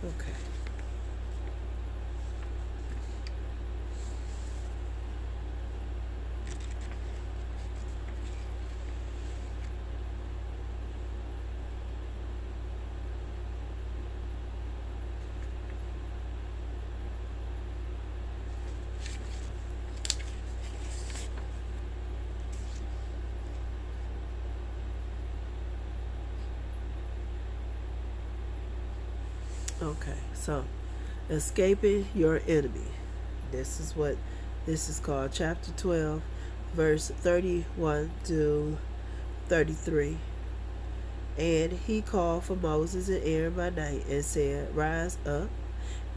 Okay. Okay. So, escaping your enemy. This is what this is called. Chapter 12, verse 31 to 33. And he called for Moses and Aaron by night and said, Rise up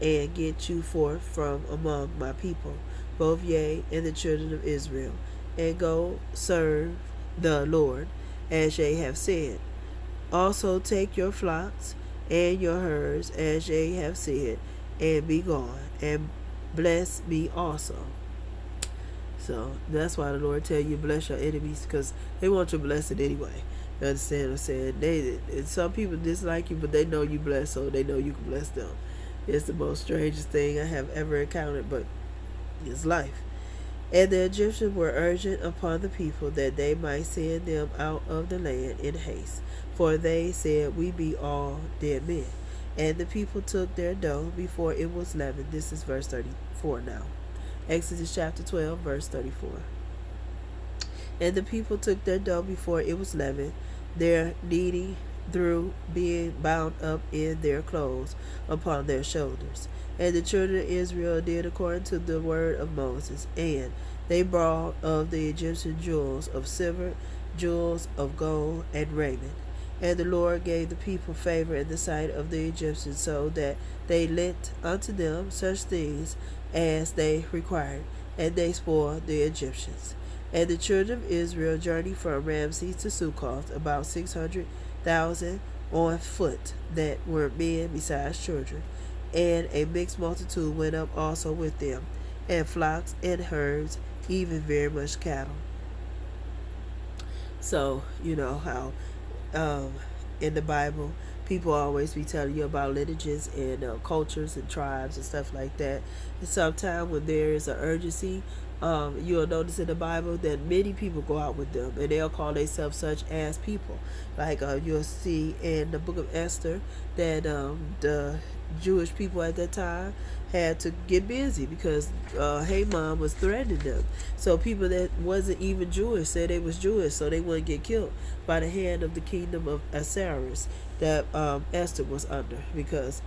and get you forth from among my people, both ye and the children of Israel, and go serve the Lord, as ye have said. Also take your flocks and your herds, as ye have said, and be gone, and bless me also. So that's why the Lord tell you bless your enemies, because they want your blessing anyway. You understand what I'm saying? Some people dislike you, but they know you bless, so they know you can bless them. It's the most strangest thing I have ever encountered, but it's life. And the Egyptians were urgent upon the people that they might send them out of the land in haste, for they said, We be all dead men. And the people took their dough before it was leavened. This is verse 34 now. Exodus chapter 12, verse 34. And the people took their dough before it was leavened, their kneading through being bound up in their clothes upon their shoulders. And the children of Israel did according to the word of Moses. And they brought of the Egyptian jewels of silver, jewels of gold, and raiment. And the Lord gave the people favor in the sight of the Egyptians, so that they lent unto them such things as they required, and they spoiled the Egyptians. And the children of Israel journeyed from Ramses to Succoth, about 600,000 on foot, that were men besides children. And a mixed multitude went up also with them, and flocks and herds, even very much cattle. So, you know how in the Bible, people always be telling you about lineages and cultures and tribes and stuff like that. And sometimes when there is an urgency, you'll notice in the Bible that many people go out with them, and they'll call themselves such as people. Like you'll see in the book of Esther that the Jewish people at that time had to get busy because Haman was threatening them. So people that wasn't even Jewish said they was Jewish, so they wouldn't get killed by the hand of the kingdom of Assyrians that Esther was under, because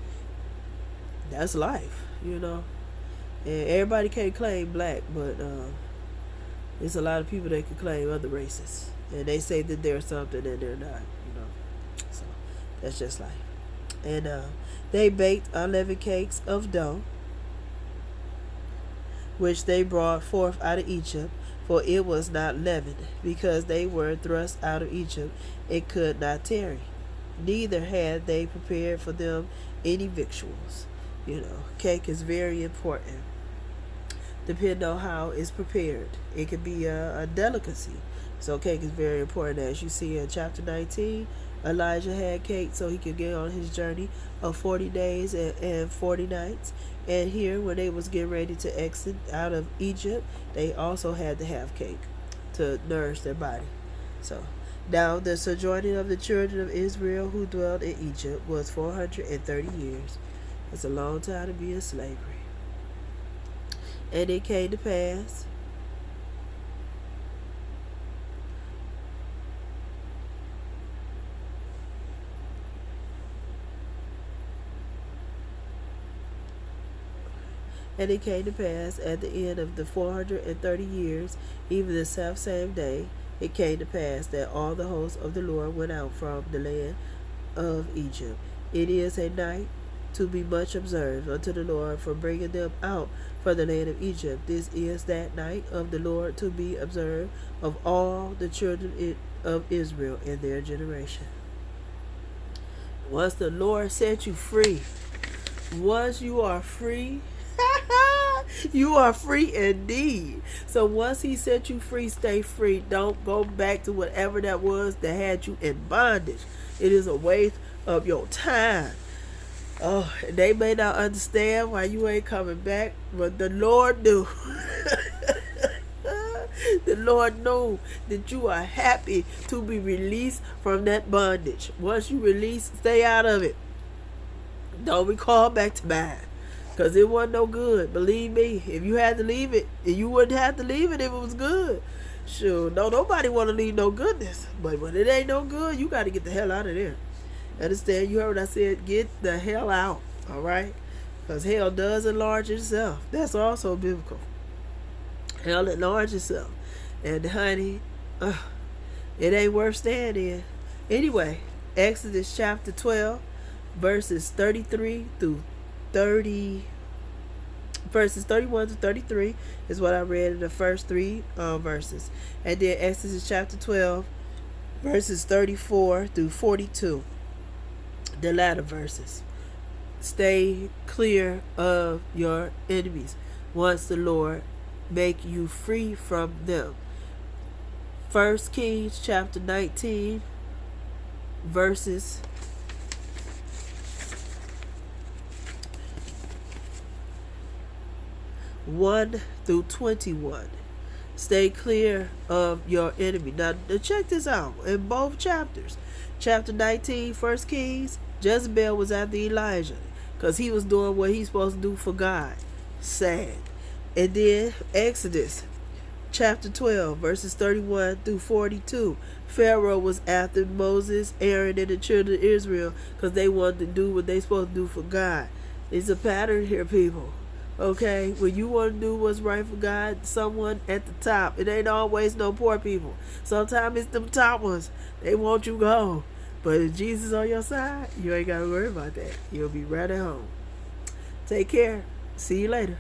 that's life, you know. And everybody can't claim black, but there's a lot of people that can claim other races, and they say that they're something and they're not, you know. So that's just life. And they baked unleavened cakes of dough, which they brought forth out of Egypt, for it was not leavened, because they were thrust out of Egypt, it could not tarry. Neither had they prepared for them any victuals. You know, cake is very important. Depending on how it's prepared, it could be a delicacy. So cake is very important. As you see in chapter 19, Elijah had cake so he could get on his journey of 40 days and 40 nights. And here, when they was getting ready to exit out of Egypt, they also had to have cake to nourish their body. So now the sojourning of the children of Israel who dwelled in Egypt was 430 years. It's a long time to be in slavery. And it came to pass at the end of the 430 years, even the self same day, it came to pass that all the hosts of the Lord went out from the land of Egypt. It is a night to be much observed unto the Lord for bringing them out from the land of Egypt. This is that night of the Lord to be observed of all the children of Israel in their generation. Once the Lord set you free, once you are free, you are free indeed. So once he set you free, stay free. Don't go back to whatever that was that had you in bondage. It is a waste of your time. Oh, they may not understand why you ain't coming back, but the Lord knew. The Lord knows that you are happy to be released from that bondage. Once you release, stay out of it. Don't be called back to mind. Because it wasn't no good. Believe me, if you had to leave it, you wouldn't have to leave it if it was good. Sure, no, nobody want to leave no goodness. But when it ain't no good, you got to get the hell out of there. Understand? You heard what I said? Get the hell out. All right? Because hell does enlarge itself. That's also biblical. Hell enlarge itself. And honey, it ain't worth staying in. Anyway, Exodus chapter 12, verses 33 through 30, verses 31 to 33 is what I read in the first three verses. And then Exodus chapter 12, verses 34 through 42, the latter verses. Stay clear of your enemies once the Lord make you free from them. 1 Kings chapter 19, verses 1 through 21. Stay clear of your enemy. Now, check this out. In both chapters, chapter 19, 1 Kings, Jezebel was after Elijah because he was doing what he's supposed to do for God. Sad. And then Exodus chapter 12, verses 31 through 42. Pharaoh was after Moses, Aaron, and the children of Israel because they wanted to do what they supposed to do for God. There's a pattern here, people. Okay, when you want to do what's right for God, someone at the top. It ain't always no poor people. Sometimes it's them top ones. They want you gone. But if Jesus on your side, you ain't got to worry about that. You'll be right at home. Take care. See you later.